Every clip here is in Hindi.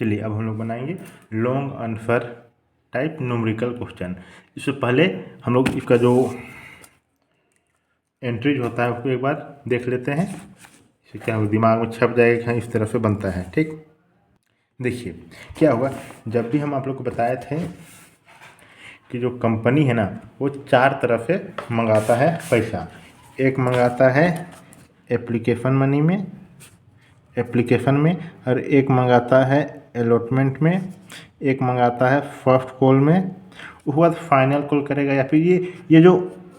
चलिए अब हम लोग बनाएंगे long answer type numerical question. इससे पहले हम लोग इसका जो एंट्रीज होता है उसको एक बार देख लेते हैं, इससे क्या हो दिमाग में छप जाएगा कि इस तरह से बनता है। ठीक, देखिए क्या हुआ, जब भी हम आप लोग को बताए थे कि जो कंपनी है ना वो चार तरफ से मंगाता है पैसा। एक मंगाता है एप्लीकेशन मनी में, और एक मंगाता है अलॉटमेंट में, एक मंगाता है फर्स्ट कॉल में, उसके बाद फाइनल कॉल करेगा। या फिर ये जो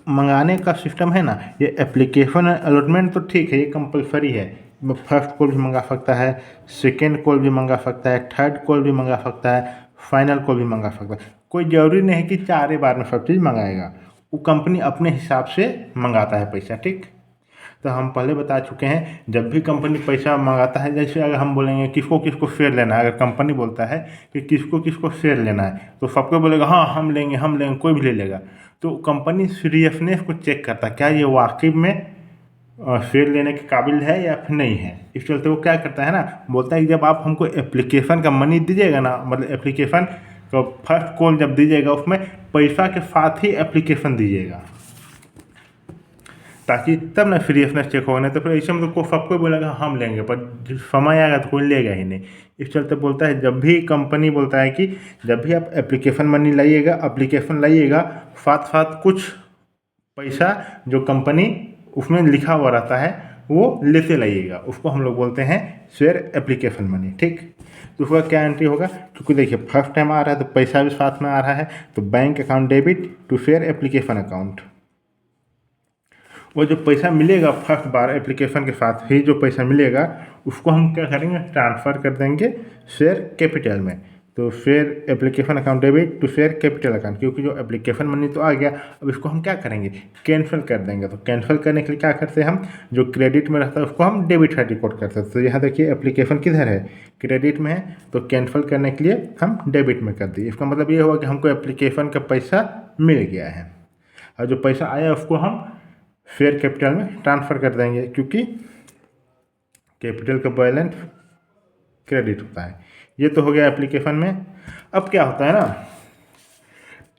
मंगाने का सिस्टम है ना, ये एप्लीकेशन और अलॉटमेंट तो ठीक है, ये कंपलसरी है। फर्स्ट कॉल भी मंगा सकता है, सेकेंड कॉल भी मंगा सकता है, थर्ड कॉल भी मंगा सकता है, फाइनल कॉल भी मंगा सकता है। कोई ज़रूरी नहीं कि चार बार में सब चीज़ मंगाएगा, वो कंपनी अपने हिसाब से मंगाता है पैसा। ठीक, तो हम पहले बता चुके हैं जब भी कंपनी पैसा मंगाता है, जैसे अगर हम बोलेंगे किसको किसको शेयर लेना है, अगर कंपनी बोलता है कि किसको किसको शेयर लेना है तो सबको बोलेगा हाँ हम लेंगे, कोई भी ले लेगा। तो कंपनी सीरियसनेस को चेक करता है, क्या ये वाकई में शेयर लेने के काबिल है या फिर नहीं है। इस चलते वो क्या करता है ना, बोलता है कि जब आप हमको एप्लीकेशन का मनी दीजिएगा ना, मतलब एप्लीकेशन का फर्स्ट कॉल जब दीजिएगा उसमें पैसा के साथ ही एप्लीकेशन दीजिएगा, ताकि तब ना सीरियसनेस चेक होगा। नहीं तो फिर ऐसे में तो सबको बोलेगा हम लेंगे, पर समय आएगा तो कोई लेगा ही नहीं। इस चलते बोलता है, जब भी कंपनी बोलता है कि जब भी आप एप्लीकेशन मनी लाइएगा, एप्लीकेशन लाइएगा, साथ साथ कुछ पैसा जो कंपनी उसमें लिखा हुआ रहता है वो लेते लाइएगा, उसको हम लोग बोलते हैं शेयर एप्लीकेशन मनी। ठीक, तो उसका क्या एंट्री होगा, क्योंकि देखिए फर्स्ट टाइम आ रहा है तो पैसा भी साथ में आ रहा है, तो bank account debit to share application account. वो जो पैसा मिलेगा फर्स्ट बार एप्लीकेशन के साथ ही जो पैसा मिलेगा उसको हम क्या करेंगे, ट्रांसफ़र कर देंगे शेयर कैपिटल में। तो share application account debit to share capital account, क्योंकि जो एप्लीकेशन मनी तो आ गया, अब इसको हम क्या करेंगे, कैंसिल कर देंगे। तो कैंसिल करने के लिए क्या करते हैं, हम जो क्रेडिट में रहता है उसको हम डेबिट साइड रिकॉर्ड करते हैं। तो यहाँ देखिए एप्लीकेशन किधर है, क्रेडिट में है, तो कैंसिल करने के लिए हम डेबिट में कर दिए। इसका मतलब ये हुआ कि हमको एप्लीकेशन का पैसा मिल गया है, और जो पैसा आया उसको हम शेयर कैपिटल में ट्रांसफ़र कर देंगे, क्योंकि कैपिटल का बैलेंस क्रेडिट होता है। ये तो हो गया एप्लीकेशन में। अब क्या होता है ना,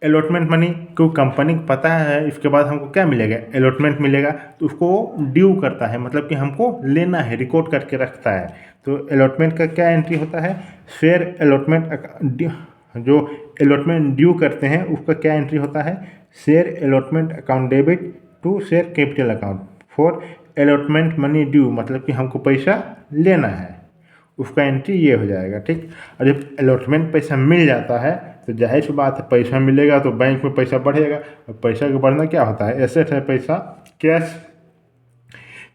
अलॉटमेंट मनी को कंपनी को पता है इसके बाद हमको क्या मिलेगा, अलॉटमेंट मिलेगा, तो उसको ड्यू करता है, मतलब कि हमको लेना है, रिकॉर्ड करके रखता है। तो अलॉटमेंट का क्या एंट्री होता है, शेयर अलॉटमेंट, जो अलॉटमेंट ड्यू करते हैं उसका क्या एंट्री होता है, share allotment account debit to share capital account for allotment money due, मतलब कि हमको पैसा लेना है, उसका एंट्री ये हो जाएगा। ठीक, और जब अलॉटमेंट पैसा मिल जाता है तो जाहिर सी बात है पैसा मिलेगा तो बैंक में पैसा बढ़ेगा, और पैसा का बढ़ना क्या होता है, एसेट है पैसा, कैश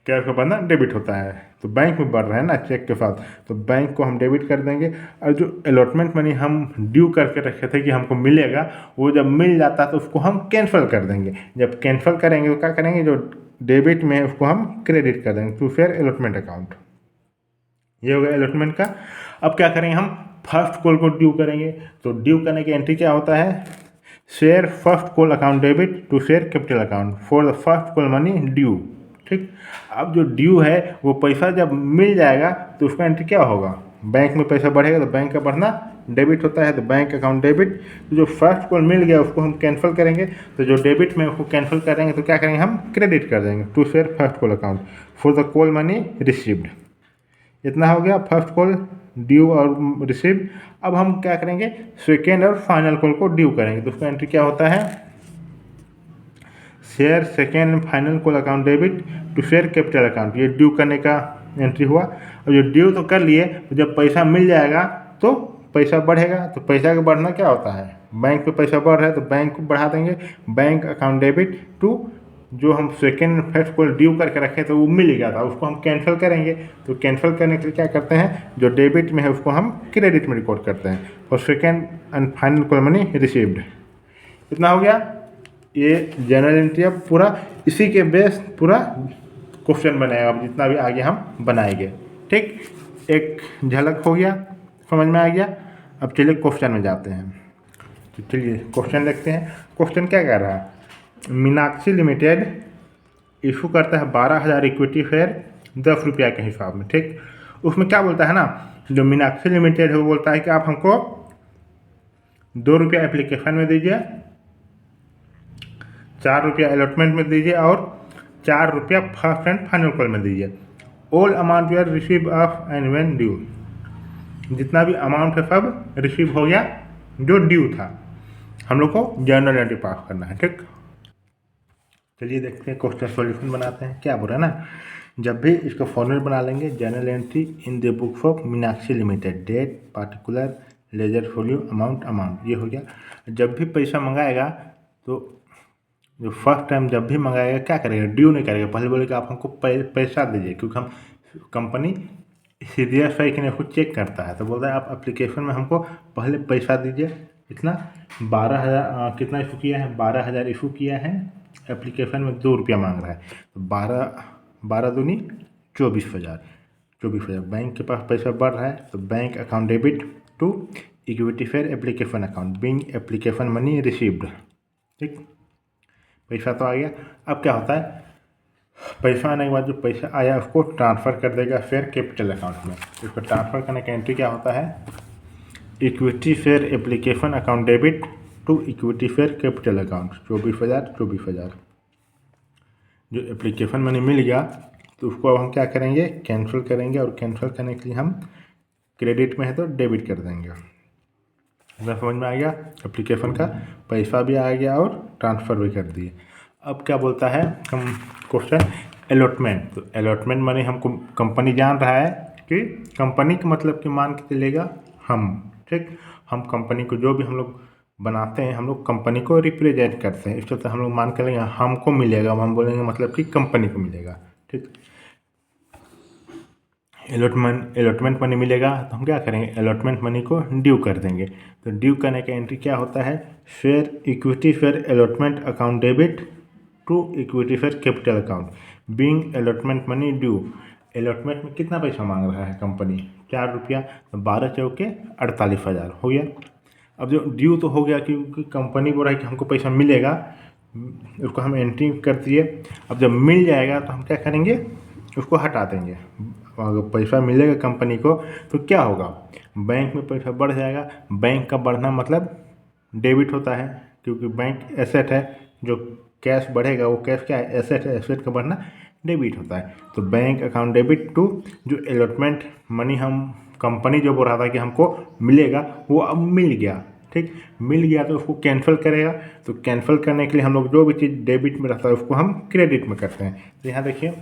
का बढ़ना डेबिट होता है। तो बैंक में बढ़ रहा है ना चेक के साथ, तो बैंक को हम डेबिट कर देंगे। और जो अलॉटमेंट मनी हम ड्यू करके रखे थे कि हमको मिलेगा, वो जब मिल जाता है तो उसको हम कैंसिल कर देंगे। जब कैंसिल करेंगे तो क्या करेंगे, जो डेबिट में है उसको हम क्रेडिट कर देंगे टू शेयर अलॉटमेंट अकाउंट। ये हो गया अलॉटमेंट का। अब क्या करेंगे, हम फर्स्ट कॉल को ड्यू करेंगे। तो ड्यू करने की एंट्री क्या होता है, share first call account debit to share capital account for the first call money due. ठीक, अब जो ड्यू है वो पैसा जब मिल जाएगा तो उसका एंट्री क्या होगा, बैंक में पैसा बढ़ेगा तो बैंक का बढ़ना डेबिट होता है, तो बैंक अकाउंट डेबिट। तो जो फर्स्ट कॉल मिल गया उसको हम कैंसिल करेंगे, तो जो डेबिट में उसको कैंसिल करेंगे तो क्या करेंगे, हम क्रेडिट कर देंगे to share first call account for the call money received. इतना हो गया फर्स्ट कॉल ड्यू और रिसीव। अब हम क्या करेंगे, सेकेंड और फाइनल कॉल को ड्यू करेंगे, तो उसका एंट्री क्या होता है, share second and final call account debit to share capital account. ये ड्यू करने का एंट्री हुआ। और जो ड्यू तो कर लिए, तो जब पैसा मिल जाएगा तो पैसा बढ़ेगा, तो पैसा का बढ़ना क्या होता है, बैंक में पैसा बढ़ रहा है तो बैंक को बढ़ा देंगे, बैंक अकाउंट डेबिट टू जो हम सेकेंड फर्स्ट कॉल ड्यू करके रखे तो वो मिल गया था उसको हम कैंसिल करेंगे। तो कैंसिल करने के लिए क्या करते हैं, जो डेबिट में है उसको हम क्रेडिट में रिकॉर्ड करते हैं, और second and final call money received. इतना हो गया। ये जनरल एंट्री अब पूरा इसी के बेस पूरा क्वेश्चन बनेगा, अब जितना भी आगे हम बनाएंगे। ठीक, एक झलक हो गया, समझ में आ गया। अब चलिए क्वेश्चन में जाते हैं। तो चलिए क्वेश्चन देखते हैं। क्वेश्चन क्या कह रहा है, मीनाक्षी लिमिटेड इशू करता है 12,000 इक्विटी शेयर 10 रुपया के हिसाब में। ठीक, उसमें क्या बोलता है ना जो मीनाक्षी लिमिटेड है वो बोलता है कि आप हमको 2 रुपया एप्लीकेशन में दीजिए, 4 रुपया अलॉटमेंट में दीजिए और 4 रुपया फर्स्ट एंड फाइनल कॉल में दीजिए। All amount your receive of and when due, जितना भी अमाउंट है सब रिसीव हो गया जो ड्यू था, हम लोग को जर्नल एंट्री पास करना है। ठीक, चलिए देखते हैं क्वेश्चन सॉल्यूशन बनाते हैं। क्या बोल रहा है ना, जब भी इसका फॉर्मूला बना लेंगे, journal entry in the books of Meenakshi limited, date, particular, ledger folio, amount, ये हो गया। जब भी पैसा मंगाएगा तो जो फर्स्ट टाइम जब भी मंगाएगा क्या करेगा, ड्यू नहीं करेगा, पहले बोलेगा आप हमको पैसा दीजिए, क्योंकि हम कंपनी सीरियस है कि नहीं उसको चेक करता है। तो बोलता है आप एप्लीकेशन में हमको पहले पैसा दीजिए, इतना 12,000 कितना इशू किया है, 12,000 इशू किया है, एप्लीकेशन में 2 रुपया मांग रहा है, तो 12 दूनी 24,000 बैंक के पास पैसा बढ़ रहा है, तो bank account debit to equity share application account being application money received. ठीक, पैसा तो आ गया। अब क्या होता है, पैसा आने के बाद जो पैसा आया उसको ट्रांसफ़र कर देगा फेयर कैपिटल अकाउंट में। इसको ट्रांसफ़र करने का एंट्री क्या होता है, equity share application account debit to equity share capital account 24,000। जो एप्लीकेशन मनी मिल गया तो उसको अब हम क्या करेंगे, कैंसिल करेंगे, और कैंसिल करने के लिए हम क्रेडिट में है तो डेबिट कर देंगे। समझ में आ गया, एप्लीकेशन का पैसा भी आ गया और ट्रांसफ़र भी कर दिए। अब क्या बोलता है हम क्वेश्चन अलॉटमेंट, तो अलॉटमेंट मनी हमको कंपनी जान रहा है कि कंपनी का मतलब कि मान के चलेगा हम। ठीक, हम कंपनी को जो भी हम लोग बनाते हैं, हम लोग कंपनी को रिप्रेजेंट करते हैं, इस तरह हम लोग मान के लेंगे हमको मिलेगा, हम बोलेंगे मतलब कि कंपनी को मिलेगा। ठीक, अलॉटमेंट मनी मिलेगा तो हम क्या करेंगे, अलॉटमेंट मनी को ड्यू कर देंगे। तो ड्यू करने का एंट्री क्या होता है, share equity share allotment account debit to equity share capital account being allotment money due. Allotment में कितना पैसा मांग रहा है कंपनी, 4 रुपया, तो 12 चौके 48,000 हो गया। अब जो ड्यू तो हो गया क्योंकि कंपनी बोल रहा है कि हमको पैसा मिलेगा, उसको हम एंट्री कर दिए। अब जब मिल जाएगा तो हम क्या करेंगे, उसको हटा देंगे। अगर पैसा मिलेगा कंपनी को तो क्या होगा, बैंक में पैसा बढ़ जाएगा। बैंक का बढ़ना मतलब डेबिट होता है, क्योंकि बैंक एसेट है, जो कैश बढ़ेगा वो कैश क्या है, एसेट है, एसेट का बढ़ना डेबिट होता है। तो बैंक अकाउंट डेबिट टू जो अलॉटमेंट मनी हम कंपनी जो बोल रहा था कि हमको मिलेगा वो अब मिल गया। ठीक, मिल गया तो उसको कैंसिल करेगा। तो कैंसिल करने के लिए हम लोग जो भी चीज़ डेबिट में रहता है उसको हम क्रेडिट में करते हैं। तो यहाँ देखिए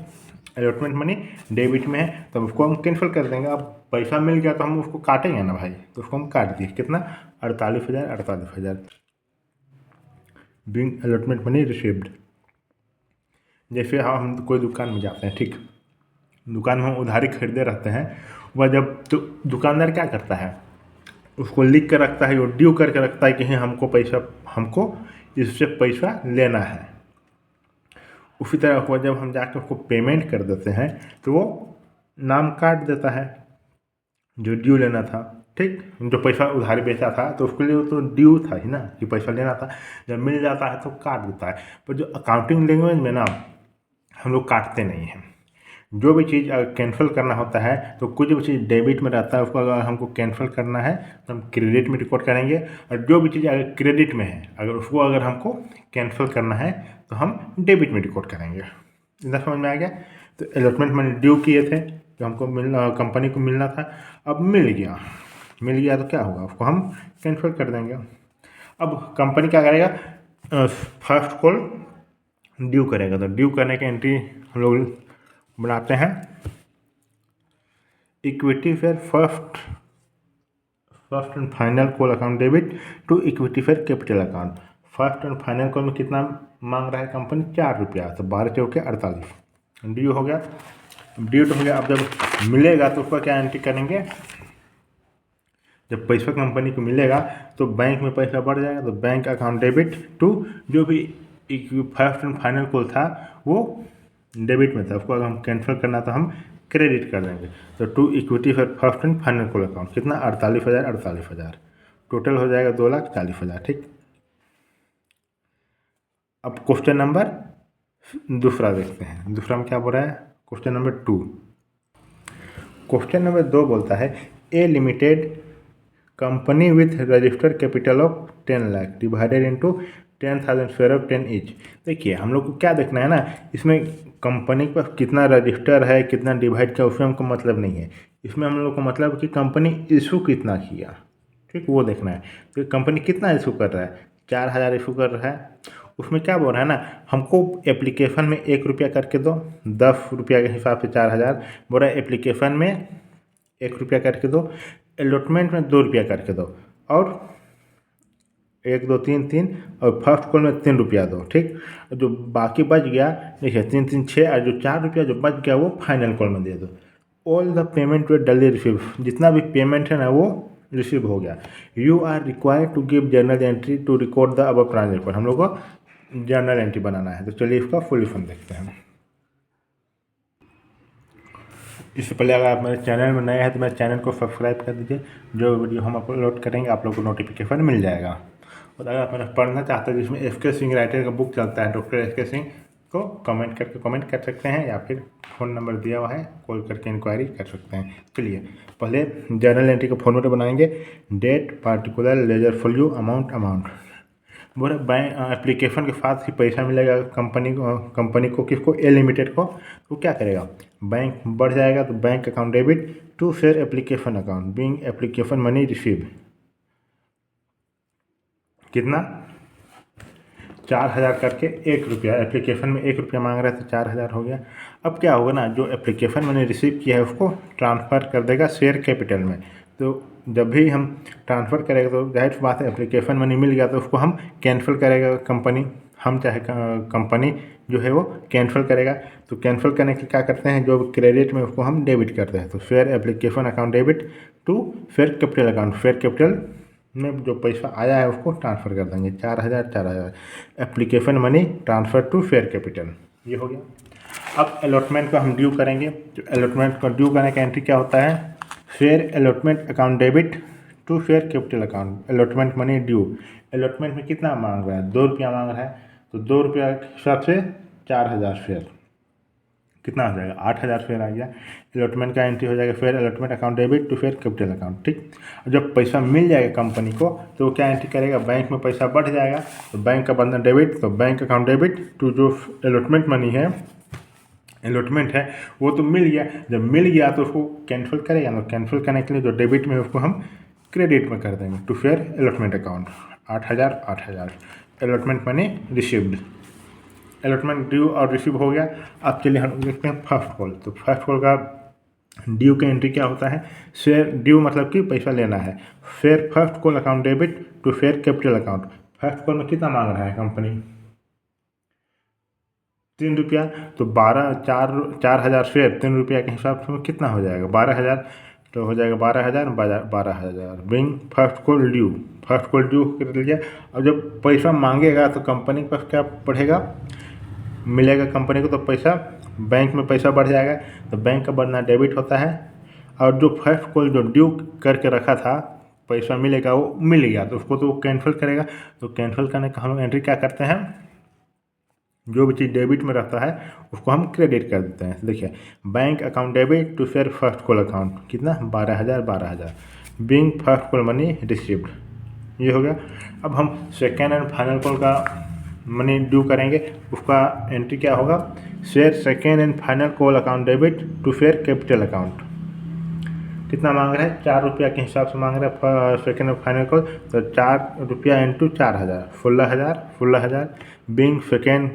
अलॉटमेंट मनी डेबिट में है तो उसको हम कैंसिल कर देंगे। अब पैसा मिल गया तो हम उसको काटेंगे ना भाई, तो उसको हम काट दिए, कितना 48,000। Being allotment money received. जैसे हम कोई दुकान में जाते हैं, ठीक, दुकान में हम उधारी खरीदे रहते हैं, वह जब तो दुकानदार क्या करता है, उसको लिख कर रखता है, वो ड्यू करके रखता है कि हमको इससे पैसा लेना है। उसी तरह हुआ जब हम जाकर उसको पेमेंट कर देते हैं तो वो नाम काट देता है जो ड्यू लेना था। ठीक, जो पैसा उधारी बेचा था तो उसके लिए तो ड्यू था ही ना कि पैसा लेना था। जब मिल जाता है तो काट देता है। पर जो अकाउंटिंग लैंग्वेज में ना हम लोग काटते नहीं हैं। जो भी चीज़ अगर कैंसिल करना होता है तो कुछ भी चीज़ डेबिट में रहता है, उसको अगर हमको कैंसिल करना है तो हम क्रेडिट में रिकॉर्ड करेंगे। और जो भी चीज़ अगर क्रेडिट में है अगर हमको कैंसिल करना है तो हम डेबिट में रिकॉर्ड करेंगे। इतना समझ में आ गया। तो अलॉटमेंट मनी ड्यू किए थे तो हमको कंपनी को मिलना था, अब मिल गया तो क्या होगा, उसको हम कैंसिल कर देंगे। अब कंपनी क्या करेगा, फर्स्ट कॉल ड्यू करेगा। तो ड्यू करने की एंट्री हम लोग बनाते हैं, equity share first and final call account debit to equity share capital account. First and final call में कितना मांग रहा है कंपनी, 4 रुपया, तो 12 चौके 48, ड्यू हो गया। ड्यू तो हो गया। अब जब मिलेगा तो उसका क्या एंट्री करेंगे, जब पैसा कंपनी को मिलेगा तो बैंक में पैसा बढ़ जाएगा, तो बैंक अकाउंट डेबिट टू जो भी फर्स्ट एंड फाइनल कॉल था वो डेबिट में था, उसको अगर हम कैंसिल करना तो हम क्रेडिट कर देंगे। तो to equity first and final call account कितना 48,000, टोटल हो जाएगा 2,40,000। ठीक, अब क्वेश्चन नंबर दूसरा देखते हैं। दूसरा में क्या बोल रहा है, क्वेश्चन नंबर 2 बोलता है a limited company with registered capital of 10 lakh divided into 10,000 share of 10 each. देखिए हम लोग को क्या देखना है ना, इसमें कंपनी पर कितना रजिस्टर है, कितना डिवाइड किया, उसमें हमको मतलब नहीं है। इसमें हम लोग को मतलब है कि कंपनी इशू कितना किया, ठीक, वो देखना है। तो कंपनी कितना इशू कर रहा है, 4,000 इशू कर रहा है। उसमें क्या बोल रहा है ना, हमको एप्लीकेशन में 1 रुपया करके दो, 10 रुपया के हिसाब से 4,000। बोल रहा है एप्लीकेशन में 1 रुपया करके दो, अलॉटमेंट में 2 रुपया करके दो, और 1 2 3 3 और फर्स्ट कॉल में 3 रुपया दो, ठीक। जो बाकी बच गया, देखिए 3 3 6, और जो 4 रुपया जो बच गया वो फाइनल कॉल में दे दो। ऑल द पेमेंट वे डली रिसीव, जितना भी पेमेंट है ना वो रिसीव हो गया। You are required to give journal entry to record the above transaction. हम लोग को जर्नल एंट्री बनाना है, तो चलिए इसका फुल फॉर्म देखते हैं। इससे पहले अगर आप मेरे चैनल में नए हैं तो मेरे चैनल को सब्सक्राइब कर दीजिए, जो वीडियो हम अपलोड करेंगे आप लोग को नोटिफिकेशन मिल जाएगा। और अगर आप मेरा पढ़ना चाहते हैं जिसमें एस के सिंह राइटर का बुक चलता है, डॉक्टर एस के सिंह, को कमेंट कर सकते हैं, या फिर फ़ोन नंबर दिया हुआ है, कॉल करके इंक्वायरी कर सकते हैं। चलिए पहले जर्नल एंट्री का फॉर्मेट बनाएंगे। Date, particular, ledger folio, amount. बोले बैंक एप्लीकेशन के साथ ही पैसा मिलेगा कंपनी को किसको, ए लिमिटेड को। तो क्या करेगा, बैंक बढ़ जाएगा तो bank account debit to share application account being application money receive, कितना 4,000 करके 1 रुपया, एप्लीकेशन में 1 रुपया मांग रहा है तो 4,000 हो गया। अब क्या होगा ना, जो एप्लीकेशन मैंने रिसीव किया है उसको ट्रांसफ़र कर देगा शेयर कैपिटल में। तो जब भी हम ट्रांसफ़र करेगा तो जाहिर सी बात है एप्लीकेशन मनी मिल गया तो उसको हम कैंसिल करेगा कंपनी, हम चाहे कंपनी जो है वो कैंसिल करेगा। तो कैंसिल करने के क्या करते हैं, जो क्रेडिट में उसको हम डेबिट करते हैं। तो share application account debit to share capital account, share capital में जो पैसा आया है उसको ट्रांसफ़र कर देंगे, 4,000 application money transfer to share capital, ये हो गया। अब अलॉटमेंट को हम ड्यू करेंगे। तो अलॉटमेंट को ड्यू करने का एंट्री क्या होता है, share allotment account debit to share capital account, allotment money due. Allotment में कितना मांग रहा है, 2 रुपया मांग रहा है, तो 2 रुपया के हिसाब से 4,000 शेयर, कितना हो जाएगा, 8,000 शेयर आ गया। अलॉटमेंट का एंट्री हो जाएगा फिर allotment account debit to share capital account, ठीक। और जब पैसा मिल जाएगा कंपनी को तो वो क्या एंट्री करेगा, बैंक में पैसा बढ़ जाएगा तो बैंक का बनना डेबिट, तो बैंक अकाउंट डेबिट टू जो अलॉटमेंट मनी है, अलॉटमेंट है वो तो मिल गया। जब मिल गया तो उसको कैंसिल करेगा ना, कैंसिल करने के लिए जो डेबिट में उसको हम क्रेडिट में कर देंगे to share allotment account, 8,000 allotment money received. Allotment due और रिसीव हो गया। अब चलिए हम देखते हैं फर्स्ट कॉल। तो फर्स्ट कॉल का ड्यू का एंट्री क्या होता है, शेयर ड्यू मतलब कि पैसा लेना है, share first call account debit to share capital account. First call में कितना मांग रहा है कंपनी, 3 रुपया, तो 4,000 शेयर 3 रुपया के हिसाब से कितना हो जाएगा, 12,000, तो हो जाएगा 12,000 being first call due, first call due कर लिया। और जब पैसा मांगेगा तो कंपनी के पास क्या बढ़ेगा, मिलेगा कंपनी को, तो पैसा बैंक में पैसा बढ़ जाएगा, तो बैंक का बढ़ना डेबिट होता है। और जो फर्स्ट कॉल जो ड्यू करके रखा था पैसा मिलेगा, वो मिल गया तो उसको तो वो कैंसिल करेगा। तो कैंसिल करने का हम लोग एंट्री क्या करते हैं, जो भी चीज़ डेबिट में रहता है उसको हम क्रेडिट कर देते हैं। देखिए bank account debit to share first call account, कितना 12,000 being first call money received, ये हो गया। अब हम सेकेंड एंड फाइनल कॉल का मनी ड्यू करेंगे, उसका एंट्री क्या होगा, share second and final call account debit to share capital account, कितना मांग रहा है, 4 रुपया के हिसाब से मांग रहा है सेकेंड एंड फाइनल कॉल, तो 4 रुपया into 4,000, 16,000 being second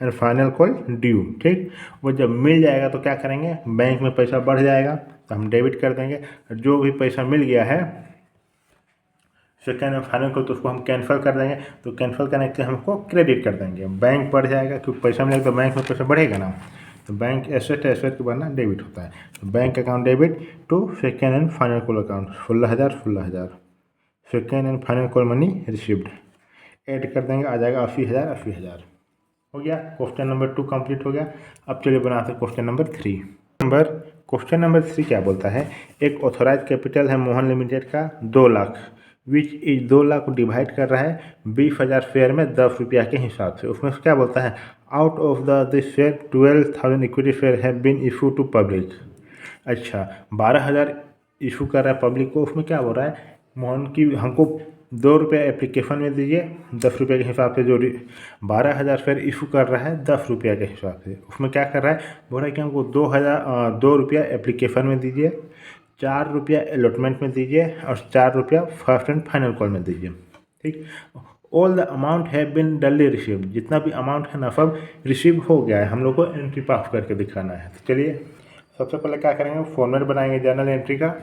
and final call due, ठीक। वो जब मिल जाएगा तो क्या करेंगे, बैंक में पैसा बढ़ जाएगा तो हम डेबिट कर देंगे। जो भी पैसा मिल गया है सेकेंड एंड फाइनल कॉल तो उसको हम कैंसिल कर देंगे, तो कैंसिल करने के लिए हमको क्रेडिट कर देंगे। बैंक बढ़ जाएगा क्योंकि पैसा मिलेगा तो बैंक में पैसा बढ़ेगा ना, तो बैंक एसेट के बनना डेबिट होता है। तो bank account debit to second and final call account 16,000 second and final call money received, add कर देंगे, आ जाएगा 80,000 हो गया। क्वेश्चन नंबर 2 कंप्लीट हो गया। अब चलिए बनाते हैं क्वेश्चन नंबर 3। क्वेश्चन नंबर 3 क्या बोलता है, एक ऑथोराइज कैपिटल है मोहन लिमिटेड का 2 लाख, विच इज 2 लाख को डिवाइड कर रहा है 20,000 शेयर में 10 रुपया के हिसाब से। उसमें क्या बोलता है, out of this share 12,000 equity share have been issue to public. अच्छा 12,000 इशू कर रहा है पब्लिक को, उसमें क्या हो रहा है, मोहन की हमको 2 रुपये एप्लीकेशन में दीजिए, 10 रुपये के हिसाब से जो 12,000 शेयर इशू कर रहा है 10 रुपये के हिसाब से, उसमें क्या कर रहा है, बोल रहा है कि हमको 2 रुपया एप्लीकेशन में दीजिए, 4 रुपया अलॉटमेंट में दीजिए और 4 रुपया फर्स्ट एंड फाइनल कॉल में दीजिए। ठीक, all the amount have been डली रिसीव्ड, जितना भी अमाउंट है ना सब रिसीव हो गया है, हम लोग को एंट्री पास करके दिखाना है। तो चलिए सबसे पहले क्या करेंगे, फॉर्मेट बनाएंगे जर्नल एंट्री का,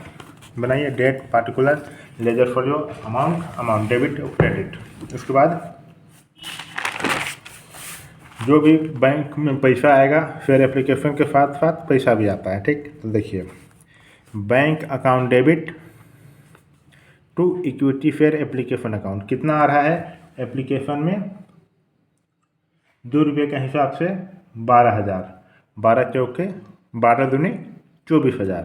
बनाइए date, particular, ledger folio, amount debit और क्रेडिट। उसके बाद जो भी बैंक में पैसा आएगा फिर एप्लीकेशन के साथ साथ पैसा भी आता है। ठीक, तो देखिए bank account debit to equity share application account, कितना आ रहा है एप्लीकेशन में, 2 रुपये के हिसाब से 12,000, 12 चौके 12 दूनी 24,000,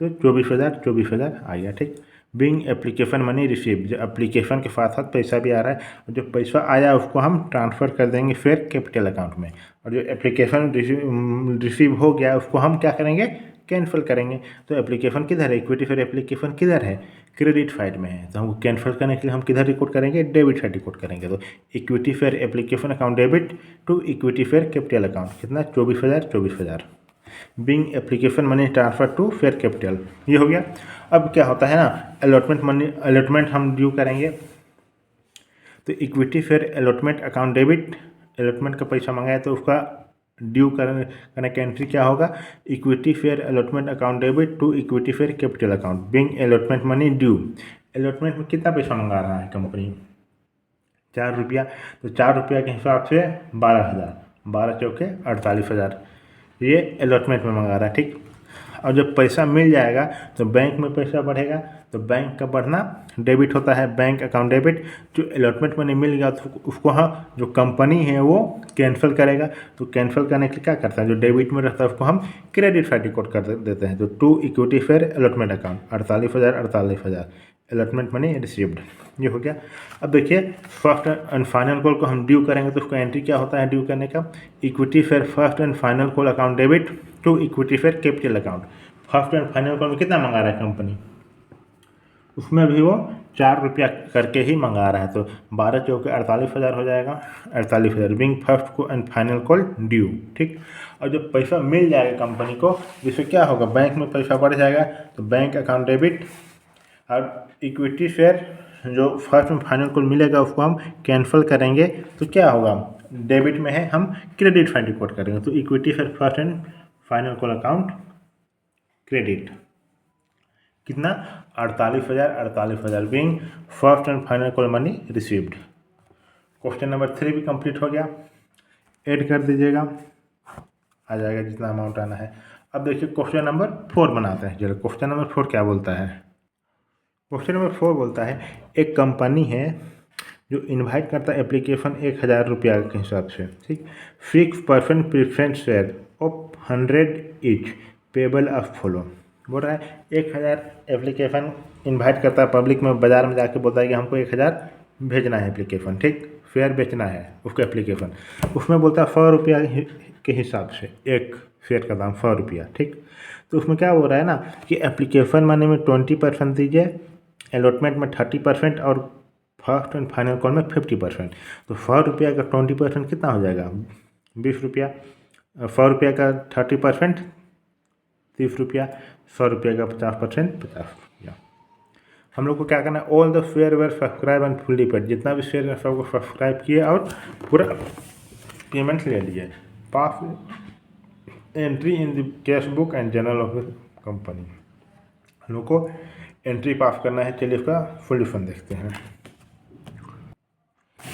तो 24,000 आ गया। ठीक, बिंग एप्लीकेशन मनी रिसीव, जो एप्लीकेशन के साथ साथ पैसा भी आ रहा है, जो पैसा आया उसको हम ट्रांसफ़र कर देंगे फिर कैपिटल अकाउंट में, और जो एप्लीकेशन रिसीव हो गया उसको हम क्या करेंगे, कैंसिल करेंगे। तो एप्लीकेशन किधर है, इक्विटी फेयर एप्लीकेशन किधर है, क्रेडिट साइड में है, तो हमको कैंसिल करने के लिए हम किधर रिकॉर्ड करेंगे, डेबिट साइड रिकॉर्ड करेंगे। तो equity share application account debit to equity share capital account, कितना 24,000। Being application money transfer to share capital, ये हो गया। अब क्या होता है ना, अलॉटमेंट मनी, अलॉटमेंट हम ड्यू करेंगे, तो equity share allotment account debit, allotment का पैसा मंगाया तो उसका ड्यू करने का एंट्री क्या होगा, equity share allotment account debit to equity share capital account, being allotment money due. Allotment में कितना पैसा मंगा रहा है कंपनी, 4 रुपया, तो 4 रुपया के हिसाब से 12,000, 12 चौके 48,000, ये अलॉटमेंट में मंगा रहा है। ठीक, और जब पैसा मिल जाएगा तो बैंक में पैसा बढ़ेगा, तो बैंक का बढ़ना डेबिट होता है, बैंक अकाउंट डेबिट। जो अलॉटमेंट मनी मिल गया तो उसको हाँ जो कंपनी है वो कैंसिल करेगा, तो कैंसिल करने के लिए क्या करता है, जो डेबिट में रहता है उसको हम क्रेडिट साइड रिकॉर्ड कर देते हैं। तो to equity share allotment account 48,000 allotment money received, ये हो गया। अब देखिए फर्स्ट एंड फाइनल कॉल को हम ड्यू करेंगे तो उसका एंट्री क्या होता है ड्यू करने का, equity share first and final call account debit to equity share capital account. First and final call में कितना मंगा रहा है कंपनी, उसमें भी वो 4 रुपया करके ही मंगा रहा है, तो 12 चौके 48,000 हो जाएगा, 48,000 बिंग फर्स्ट को एंड फाइनल कॉल ड्यू। ठीक, और जब पैसा मिल जाएगा कंपनी को, जिससे क्या होगा, बैंक में पैसा बढ़ जाएगा, तो बैंक अकाउंट डेबिट और इक्विटी शेयर जो फर्स्ट में फाइनल कॉल मिलेगा उसको हम कैंसिल करेंगे, तो क्या होगा, डेबिट में है हम क्रेडिट साइड रिकॉर्ड करेंगे, तो equity share first and final call account credit, कितना 48,000 being first and final call money received. Question number 3 भी कंप्लीट हो गया, ऐड कर दीजिएगा, आ जाएगा जितना अमाउंट आना है। अब देखिए क्वेश्चन नंबर 4 बनाते हैं। चलो क्वेश्चन नंबर 4 क्या बोलता है, क्वेश्चन नंबर 4 बोलता है एक कंपनी है जो इनवाइट करता है एप्लीकेशन 1,000 रुपया के हिसाब से। ठीक, 6% preference share of 100 each payable of follow, बोल रहा है 1,000 एप्लीकेशन इनवाइट करता है पब्लिक में, बाज़ार में जाके बोलता है कि हमको 1,000 भेजना है एप्लीकेशन। ठीक, फेयर बेचना है उसका एप्लीकेशन, उसमें बोलता है 100 रुपया के हिसाब से एक शेयर का दाम 100 रुपया। ठीक, तो उसमें क्या बोल रहा है ना कि एप्लीकेशन मनी में 20% दीजिए, अलॉटमेंट में 30% और फर्स्ट एंड फाइनल कॉल में 50%। तो 100 रुपया का 20% कितना हो जाएगा, 20 रुपया, 100 रुपया का 30% 30 रुपया, 100 रुपया का 50% 50 रुपया। हम लोग को क्या करना है, all the share were subscribe and fully paid, जितना भी शेयर है सबको सब्सक्राइब किए और पूरा पेमेंट ले लिए। Pass entry in the cash book and journal of the company, हम लोग को एंट्री पास करना है। चलिए इसका फुल फंड देखते हैं।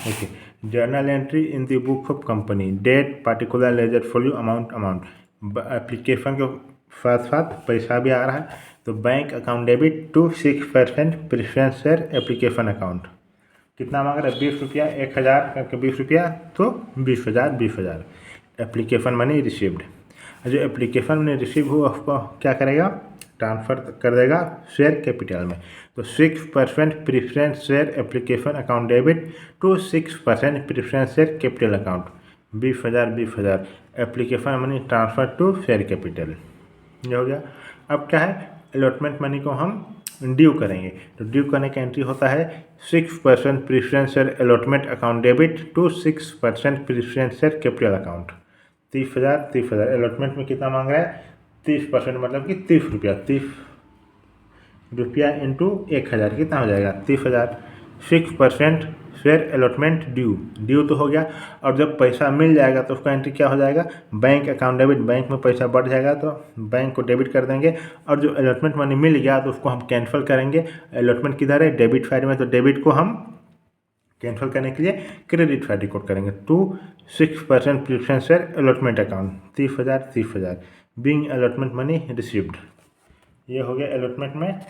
Okay, journal entry in the book of company, date, particular, ledger folio, amount. Application के साथ साथ पैसा भी आ रहा है, तो bank account debit to 6% preference share application account, कितना मांग रहा है, 20 रुपया, 1,000 करके 20 रुपया, तो 20,000 एप्लीकेशन मनी रिसीव्ड। जो एप्लीकेशन मनी रिसीव हुआ उसको क्या करेगा, ट्रांसफ़र कर देगा शेयर कैपिटल में। तो 6% preference share application account debit to 6% preference share capital account, 20,000 application money transfer to share capital, ये हो गया। अब क्या है, अलॉटमेंट मनी को हम ड्यू करेंगे। तो ड्यू करने का एंट्री होता है 6% preference share allotment account debit to 6% preference share capital account. 30,000 allotment में कितना मांग रहा है? 30% मतलब कि 30 रुपया इंटू 1,000 कितना हो जाएगा? 30,000। 6% शेयर अलॉटमेंट ड्यू तो हो गया। और जब पैसा मिल जाएगा तो उसका एंट्री क्या हो जाएगा? बैंक अकाउंट डेबिट, बैंक में पैसा बढ़ जाएगा तो बैंक को डेबिट कर देंगे। और जो अलॉटमेंट मनी मिल गया तो उसको हम कैंसिल करेंगे। अलॉटमेंट किधर है? डेबिट साइड में, तो डेबिट को हम कैंसिल करने के लिए क्रेडिट साइड रिकॉर्ड करेंगे to 6% preference share allotment account. 30,000 being allotment money received. ये हो गया अलॉटमेंट में।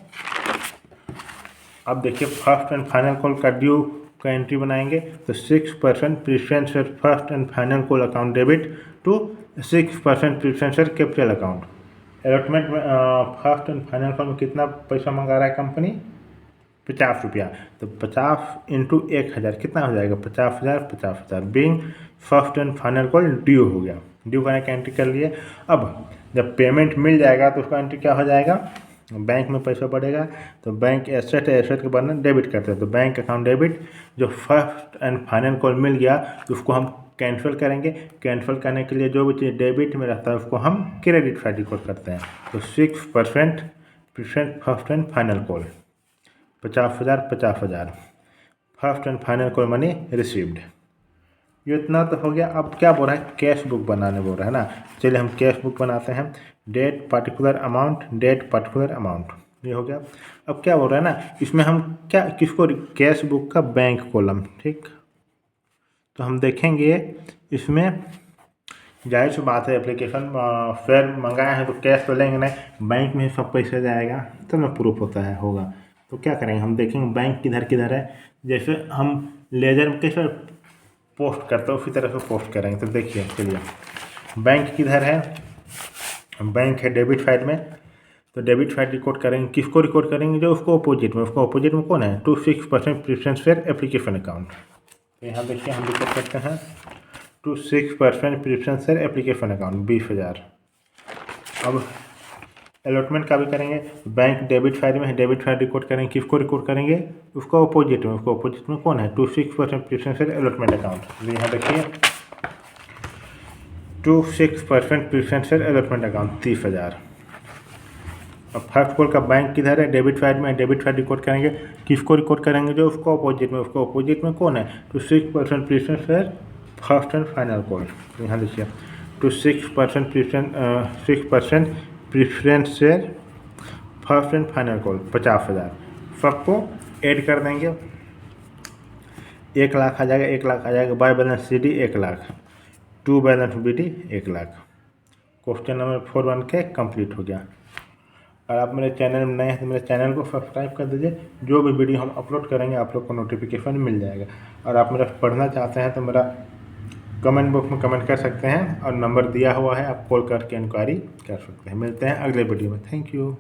अब देखिए फर्स्ट एंड फाइनल कॉल का ड्यू का एंट्री बनाएंगे। तो 6% preference share first and final call account debit to 6% preference share capital account. Allotment में फर्स्ट एंड फाइनल कॉल में कितना पैसा मंगा रहा है कंपनी? 50 रुपया। तो 50 इंटू 1,000 कितना हो जाएगा? 50,000 being first and final call due हो गया। ड्यू करने का एंट्री कर लिए। अब जब पेमेंट मिल जाएगा तो उसका एंट्री क्या हो जाएगा? बैंक में पैसा बढ़ेगा तो बैंक एसेट है, एसेट के बदले डेबिट करते हैं। तो बैंक अकाउंट डेबिट जो फर्स्ट एंड फाइनल कॉल मिल गया उसको हम कैंसिल करेंगे। कैंसिल करने के लिए जो भी चीज़ डेबिट में रहता है उसको हम क्रेडिट साइड रिकॉर्ड करते हैं। तो 6% first and final call 50,000 first and final call money received. ये इतना तो हो गया। अब क्या बोल रहा है? कैश बुक बनाने बोल रहा है ना। चलिए हम कैश बुक बनाते हैं। डेट पार्टिकुलर अमाउंट ये हो गया। अब क्या बोल रहा है ना, इसमें हम क्या किसको? कैश बुक का बैंक कॉलम, ठीक। तो हम देखेंगे इसमें जाहिर सी बात है एप्लीकेशन फेयर मंगाए हैं तो कैश तो लेंगे नहीं, बैंक में सब पैसा जाएगा तब ना प्रूफ होता है होगा। तो क्या करेंगे? हम देखेंगे बैंक किधर है। जैसे हम लेजर में कैसे पोस्ट करते हैं उसी तरह से पोस्ट करेंगे। तो देखिए चलिए बैंक किधर है? बैंक है डेबिट साइड में। तो डेबिट साइड रिकॉर्ड करेंगे। किसको रिकॉर्ड करेंगे? जो उसको अपोजिट में कौन है? To 6% preference share application account. तो यहाँ देखिए हम रिकॉर्ड करते हैं to 6% preference share application account 20,000। अब अलॉटमेंट का भी करेंगे। बैंक डेबिट साइड में है, डेबिट साइड रिकॉर्ड करेंगे। किसको रिकॉर्ड करेंगे? उसको अपोजिट में कौन है? To 6% preference share allotment account. यहाँ देखिए to 6% preference share allotment account 30,000। अब फर्स्ट कॉल का बैंक किधर है? डेबिट साइड में, डेबिट साइड रिकॉर्ड करेंगे। किसको रिकॉर्ड करेंगे? जो उसको अपोजिट में कौन है? To 6% preference share first and final call. यहाँ देखिए to 6% preference share first and final call 50,000। सबको ऐड कर देंगे। 1,00,000 आ जाएगा, 1,00,000 आ जाएगा। By balance CD 1,00,000, to balance BD 1,00,000। Question number 4 बन के कंप्लीट हो गया। और आप मेरे चैनल में नए हैं तो मेरे चैनल को सब्सक्राइब कर दीजिए। जो भी वीडियो हम अपलोड करेंगे आप लोग को नोटिफिकेशन मिल जाएगा। और आप मेरा पढ़ना चाहते हैं तो मेरा कमेंट बॉक्स में कमेंट कर सकते हैं और नंबर दिया हुआ है, आप कॉल करके इंक्वायरी कर सकते हैं। मिलते हैं अगले वीडियो में। Thank you.